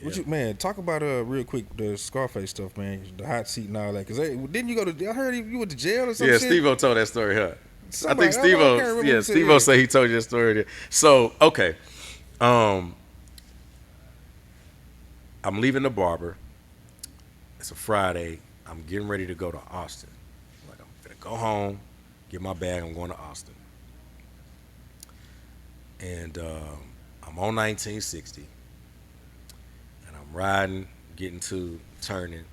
What Yeah. you man? Talk about real quick the Scarface stuff, man. The hot seat and all that. Cause didn't you go to? I heard you went to jail or some Yeah, shit. Steve-O told that story, huh? I think Somebody, I Steve-O, can't remember yeah, who said. Steve-O Yeah. said he told you that story. So, okay. Um, I'm leaving the barber. It's a Friday. I'm getting ready to go to Austin. Like, I'm gonna go home, get my bag. I'm going to Austin. And I'm on 1960, and I'm riding, getting to turning,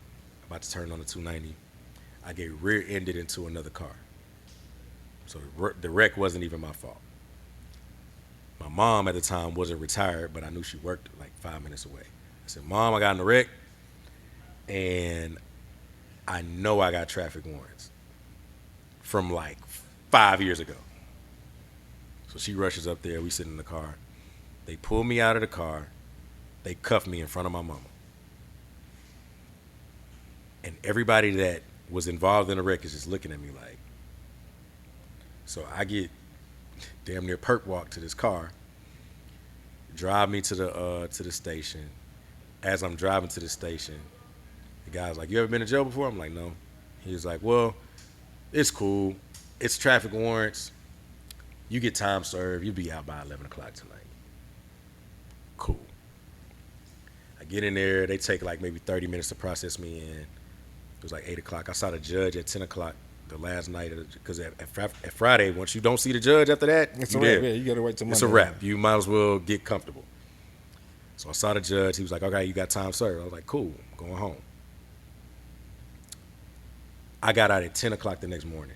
about to turn on the 290. I get rear-ended into another car. So the wreck wasn't even my fault. My mom at the time wasn't retired, but I knew she worked like 5 minutes away. I said, Mom, I got in the wreck, and I know I got traffic warrants from like 5 years ago. So she rushes up there. We sit in the car. They pull me out of the car. They cuff me in front of my mama. And everybody that was involved in the wreck is just looking at me like. So I get damn near perp walk to this car, drive me to the station. As I'm driving to the station, the guy's like, "You ever been to jail before?" I'm like, "No." He was like, "Well, it's cool. It's traffic warrants. You get time served. You'll be out by 11 o'clock tonight." Cool. I get in there. They take like maybe 30 minutes to process me in. It was like 8 o'clock. I saw the judge at 10 o'clock the last night because at Friday, once you don't see the judge after that, It's you a wrap. dead. Yeah, you gotta wait till It's a Monday. wrap. You might as well get comfortable. So I saw the judge. He was like, "Okay, you got time served." I was like, "Cool, I'm going home." I got out at 10 o'clock the next morning.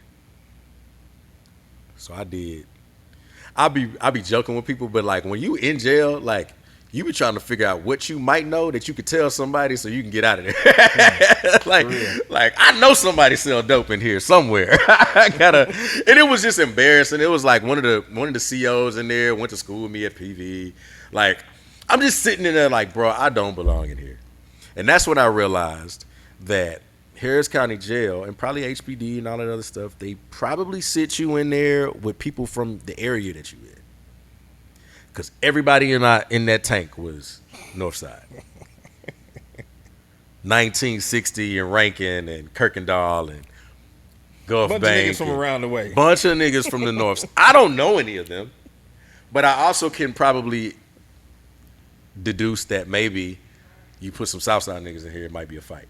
So I did. I be joking with people, but like when you in jail, like you be trying to figure out what you might know that you could tell somebody so you can get out of there. like, For real. like I know somebody sell dope in here somewhere. I gotta, and it was just embarrassing. It was like one of the COs in there went to school with me at PV. Like I'm just sitting in there like, bro, I don't belong in here. And that's when I realized that Harris County Jail and probably HPD and all that other stuff, they probably sit you in there with people from the area that you in. Because everybody in that tank was Northside. 1960 and Rankin and Kirkendall and Gulf Bunch of niggas Bank from and around the way. bunch of niggas from the North. I don't know any of them, but I also can probably deduce that maybe you put some Southside niggas in here, it might be a fight.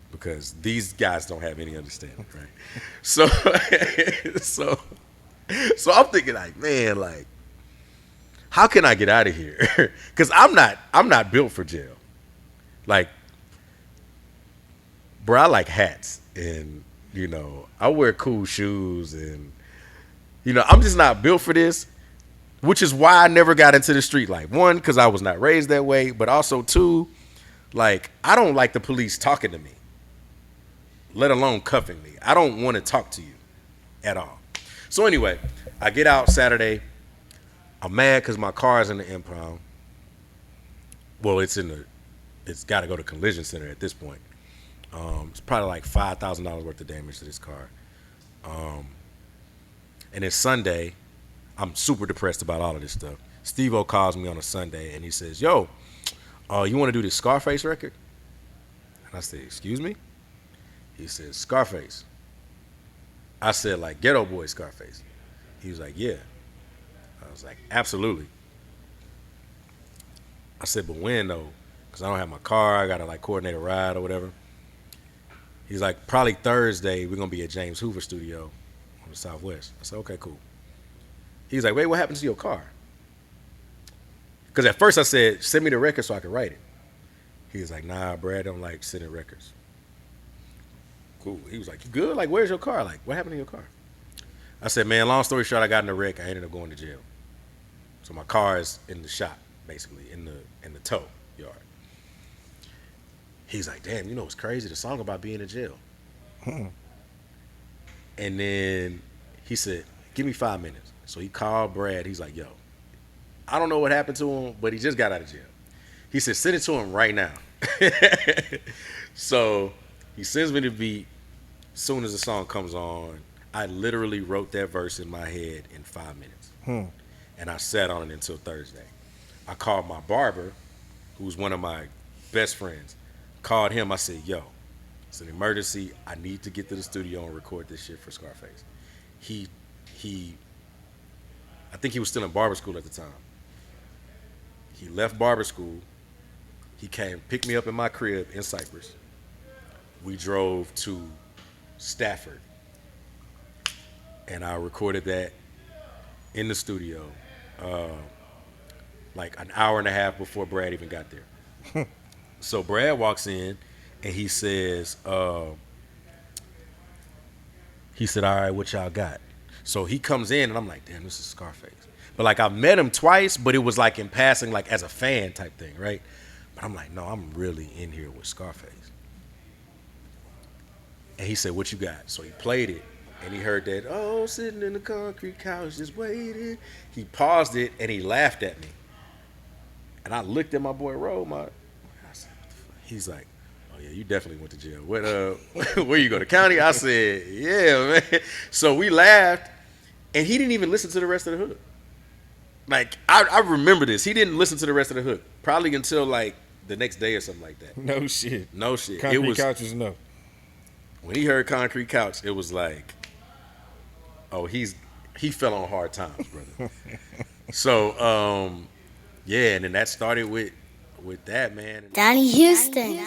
Because these guys don't have any understanding, right? So, so, so I'm thinking like, man, like, how can I get out of here? Because I'm not built for jail. Like, bro, I like hats, and I wear cool shoes, and I'm just not built for this. Which is why I never got into the street. Like, one, because I was not raised that way, but also two, like, I don't like the police talking to me, let alone cuffing me. I don't want to talk to you at all. So anyway, I get out Saturday. I'm mad because my car is in the impound. Well, it's got to go to collision center at this point. It's probably like $5,000 worth of damage to this car. And it's Sunday. I'm super depressed about all of this stuff. Steve-O calls me on a Sunday and he says, "Yo, you want to do this Scarface record?" And I said, "Excuse me?" He says, "Scarface." I said, "Like Ghetto Boy Scarface." He was like, "Yeah." I was like, "Absolutely." I said, "But when though? Because I don't have my car. I got to like coordinate a ride or whatever." He's like, "Probably Thursday. We're going to be at James Hoover Studio on the Southwest." I said, "Okay, cool." He's like, "Wait, what happened to your car?" Because at first I said, "Send me the record so I can write it." He was like, "Nah, Brad, I don't like sending records." Cool. He was like, "You good? Like, where's your car? Like, what happened to your car?" I said, "Man, long story short, I got in a wreck. I ended up going to jail. So my car is in the shop, basically, in the tow yard." He's like, "Damn, what's crazy? The song about being in jail." And then he said, "Give me 5 minutes." So he called Brad. He's like, "Yo, I don't know what happened to him, but he just got out of jail." He said, "Send it to him right now." So he sends me the beat. As soon as the song comes on, I literally wrote that verse in my head in 5 minutes. And I sat on it until Thursday. I called my barber who's one of my best friends. Called him. I said, "Yo, it's an emergency. I need to get to the studio and record this shit for Scarface." He he. I think he was still in barber school at the time. He left barber school. He came, picked me up in my crib in Cypress. We drove to Stafford, and I recorded that in the studio, uh, like an hour and a half before Brad even got there. So Brad walks in, and he says, "All right, what y'all got?" So he comes in, and I'm like, "Damn, this is Scarface." But like I've met him twice, but it was like in passing, like as a fan type thing, right? But I'm like, no, I'm really in here with Scarface. And he said, "What you got?" So he played it, and he heard that, "Oh, sitting in the concrete couch, just waiting." He paused it, and he laughed at me. And I looked at my boy Ro. He's like, "Oh yeah, you definitely went to jail. What? Where you go to county?" I said, "Yeah, man." So we laughed, and he didn't even listen to the rest of the hook. Like I remember this. He didn't listen to the rest of the hook probably until like the next day or something like that. No shit. No shit. Concrete couches, no. When he heard Concrete Couch, it was like, oh, he fell on hard times, brother. So, yeah, and then that started with that, man. Donnie Houston.